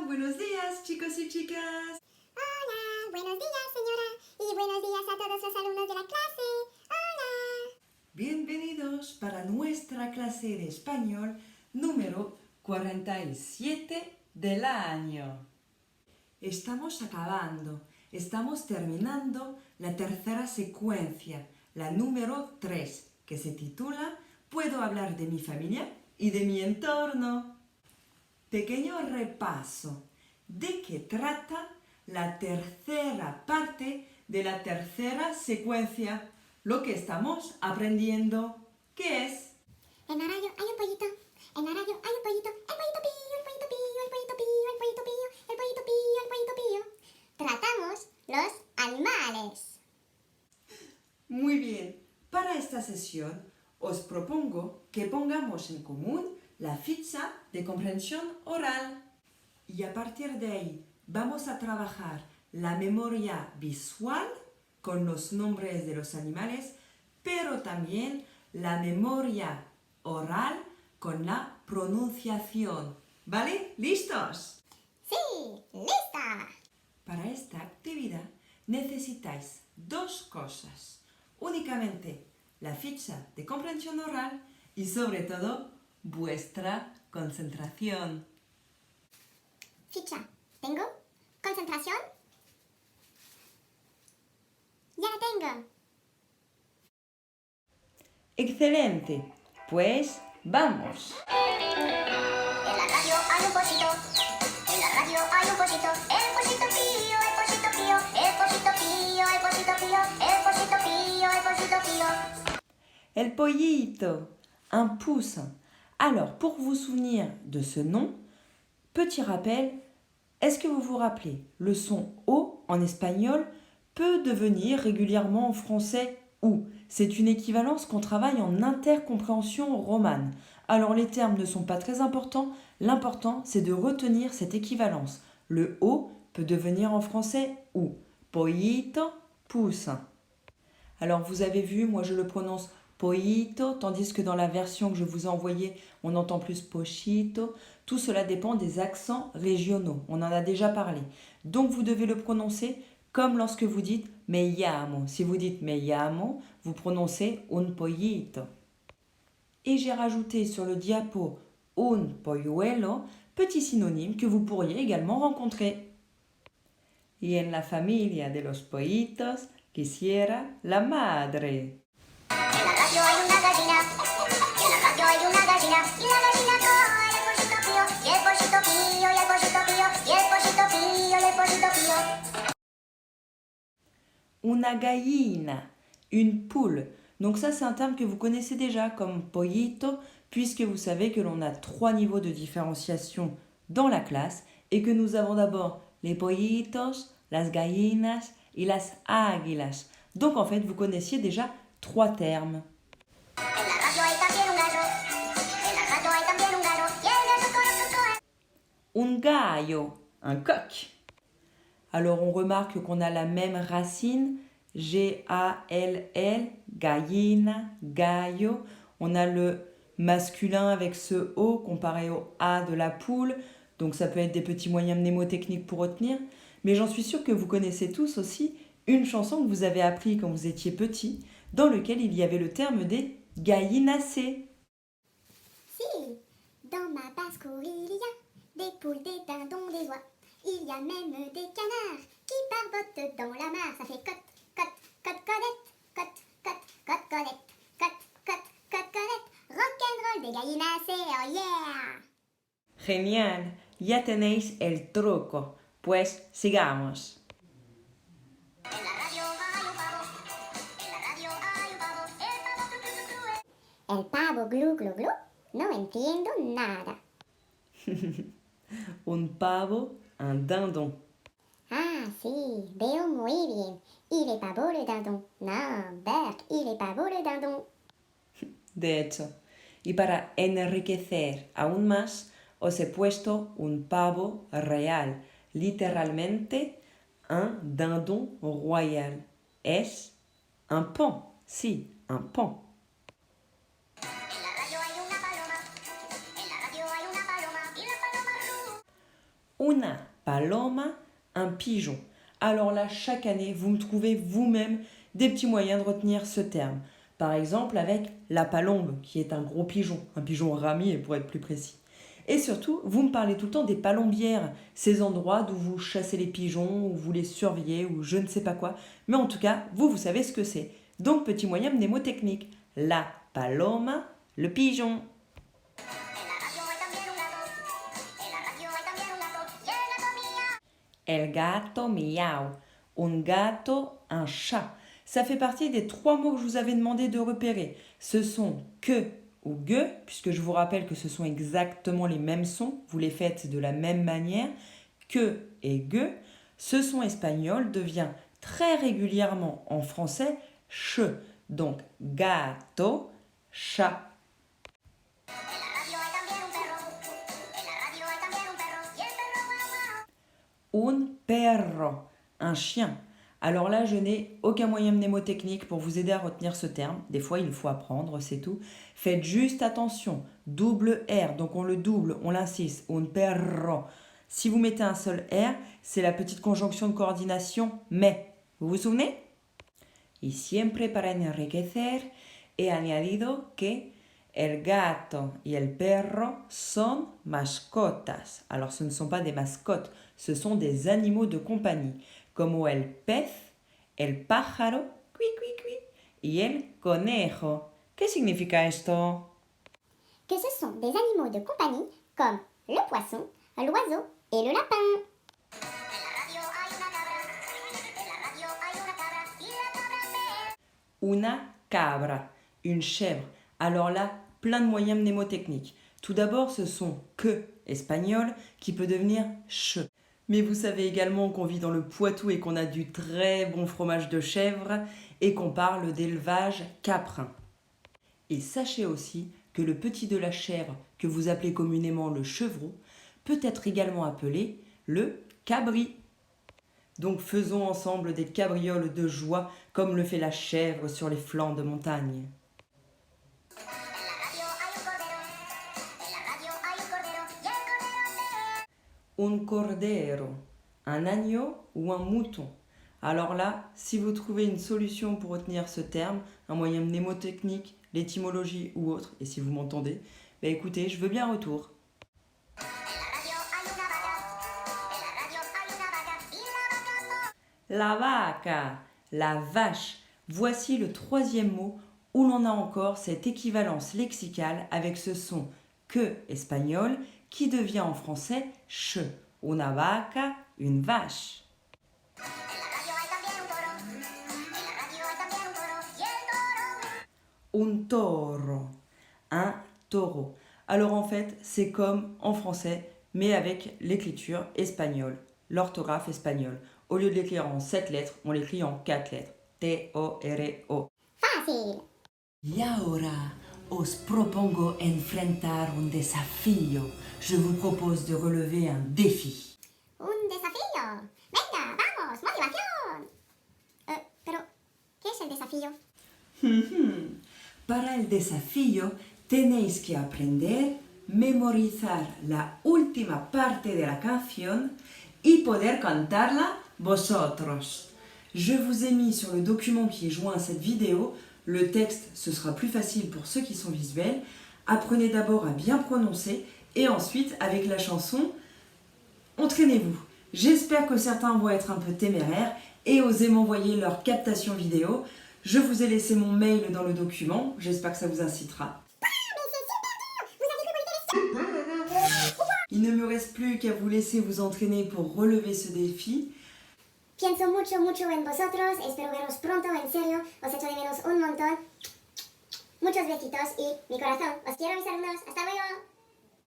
buenos días, chicos y chicas. Hola, buenos días, señora. Y buenos días a todos los alumnos de la clase. Hola. Bienvenidos para nuestra clase de español número 47 del año. Estamos terminando la tercera secuencia, la número 3, que se titula ¿Puedo hablar de mi familia y de mi entorno? Pequeño repaso. ¿De qué trata la tercera parte de la tercera secuencia? Lo que estamos aprendiendo, ¿qué es? En la radio hay un pollito. En la radio hay un pollito. El pollito pío, el pollito pío, el pollito pío, el pollito pío, el pollito pío, el pollito pío. Tratamos los animales. Muy bien. Para esta sesión os propongo que pongamos en común la ficha de comprensión oral. Y a partir de ahí vamos a trabajar la memoria visual con los nombres de los animales, pero también la memoria oral con la pronunciación. ¿Vale? ¿Listos? Sí, lista. Para esta actividad necesitáis dos cosas. Únicamente la ficha de comprensión oral y sobre todo vuestra concentración. Ficha. ¿Tengo? ¿Concentración? Ya la tengo. ¡Excelente! Pues ¡vamos! En la radio hay un pollito. En la radio hay un pollito. El pollito pío, el pollito pío, el pollito pío, el pollito pío, el pollito pío, el pollito pío. El pollito, un poussin. Alors, pour vous souvenir de ce nom, petit rappel, est-ce que vous vous rappelez, le son O en espagnol peut devenir régulièrement en français OU. C'est une équivalence qu'on travaille en intercompréhension romane. Alors les termes ne sont pas très importants, l'important c'est de retenir cette équivalence. Le O peut devenir en français OU. Pollito, poussin. Alors vous avez vu, moi je le prononce pollito, tandis que dans la version que je vous ai envoyée, on entend plus pochito. Tout cela dépend des accents régionaux, on en a déjà parlé. Donc vous devez le prononcer comme lorsque vous dites me llamo. Si vous dites me llamo, vous prononcez un pollito. Et j'ai rajouté sur le diapo un polluelo, petit synonyme que vous pourriez également rencontrer. Y en la familia de los pollitos quisiera la madre. En la radio hay una gallina. En la radio hay una gallina. Y la gallina coe el pollito pío. Y el pollito pío, y el pollito pío. Y el pollito pío, y el pollito pío. Una gallina, une poule. Donc ça c'est un terme que vous connaissez déjà comme pollito, puisque vous savez que l'on a 3 niveaux de différenciation dans la classe et que nous avons d'abord les pollitos, las gallinas y las águilas. Donc en fait vous connaissiez déjà 3 termes. En la radio hay también un gallo. En la radio hay también un gallo. Y el gallo coe. Un gallo, un coq. Alors on remarque qu'on a la même racine, G-A-L-L, gallina, gallo. On a le masculin avec ce O comparé au A de la poule. Donc ça peut être des petits moyens mnémotechniques pour retenir. Mais j'en suis sûre que vous connaissez tous aussi une chanson que vous avez appris quand vous étiez petit, dans lequel il y avait le terme des gallinacées. Si, dans ma basse-cour il y a des poules, des dindons, des oies. Il y a même des canards qui barbotent dans la mare. Ça fait cote, cote, cote, codette, cote, cote, cote, codette, cote, cote, cote, codette. Rock'n'roll des gallinacées, oh yeah! Genial, ya tenéis el truco. Pues sigamos. En la radio hay un pavo. En la radio hay un pavo. El pavo glu, glu, glu. No entiendo nada. Un pavo, un dindon. Ah, sí, veo muy bien. Il est pas beau le dindon. Non, Berk, il est pas beau le dindon. De hecho, y para enriquecer aún más, os he puesto un pavo real, literalmente un dindon royal. Es un pan, sí, un pan. Una paloma, un pigeon. Alors là, chaque année, vous me trouvez vous-même des petits moyens de retenir ce terme. Par exemple avec la palombe, qui est un gros pigeon, un pigeon ramier pour être plus précis. Et surtout, vous me parlez tout le temps des palombières, ces endroits d'où vous chassez les pigeons, où vous les surveillez, ou je ne sais pas quoi. Mais en tout cas, vous savez ce que c'est. Donc, petit moyen mnémotechnique. La paloma, le pigeon. El gato miau. Un gato, un chat. Ça fait partie des 3 mots que je vous avais demandé de repérer. Ce sont que ou gue, puisque je vous rappelle que ce sont exactement les mêmes sons, vous les faites de la même manière. Que et gue, ce son espagnol devient très régulièrement en français che. Donc gato, chat. Un perro, un chien. Alors là, je n'ai aucun moyen mnémotechnique pour vous aider à retenir ce terme. Des fois, il faut apprendre, c'est tout. Faites juste attention. Double R, donc on le double, on l'insiste. Un perro. Si vous mettez un seul R, c'est la petite conjonction de coordination mais. Vous vous souvenez? Y siempre para enriquecer he añadido que el gato y el perro son mascotas. Alors ce ne sont pas des mascottes, ce sont des animaux de compagnie, como el pez, el pájaro, cui cui cui, y el conejo. ¿Qué significa esto? Que ce sont des animaux de compagnie comme le poisson, l'oiseau et le lapin. Una cabra, une chèvre. Alors là, plein de moyens mnémotechniques. Tout d'abord, ce sont que espagnol qui peut devenir che. Mais vous savez également qu'on vit dans le Poitou et qu'on a du très bon fromage de chèvre et qu'on parle d'élevage caprin. Et sachez aussi que le petit de la chèvre, que vous appelez communément le chevreau, peut être également appelé le cabri. Donc faisons ensemble des cabrioles de joie comme le fait la chèvre sur les flancs de montagne. Un cordero, un agneau ou un mouton. Alors là, si vous trouvez une solution pour retenir ce terme, un moyen mnémotechnique, l'étymologie ou autre, et si vous m'entendez, écoutez, je veux bien un retour. La vaca, la vache. Voici le 3e mot où l'on a encore cette équivalence lexicale avec ce son que espagnol qui devient en français che. Una vaca, une vache. Un toro, un taureau. Alors en fait, c'est comme en français, mais avec l'écriture espagnole, l'orthographe espagnole. Au lieu de l'écrire en 7 lettres, on l'écrit en 4 lettres. T-O-R-E-O. Fácil. Y ahora os propongo enfrentar un desafío. Je vous propose de relever un défi. Un desafío. Venga, vamos, motivación. Pero, ¿qué es el desafío? Para el desafío tenéis que aprender, memorizar la última parte de la canción y poder cantarla vosotros. Je vous ai mis sur le document qui est joint à cette vidéo. Le texte, ce sera plus facile pour ceux qui sont visuels. Apprenez d'abord à bien prononcer et ensuite, avec la chanson, entraînez-vous. J'espère que certains vont être un peu téméraires et oser m'envoyer leur captation vidéo. Je vous ai laissé mon mail dans le document. J'espère que ça vous incitera. Il ne me reste plus qu'à vous laisser vous entraîner pour relever ce défi. Pienso mucho, mucho en vosotros. Espero veros pronto, en serio. Os echo de menos un montón. Muchos besitos y mi corazón. Os quiero, mis alumnos. Hasta luego.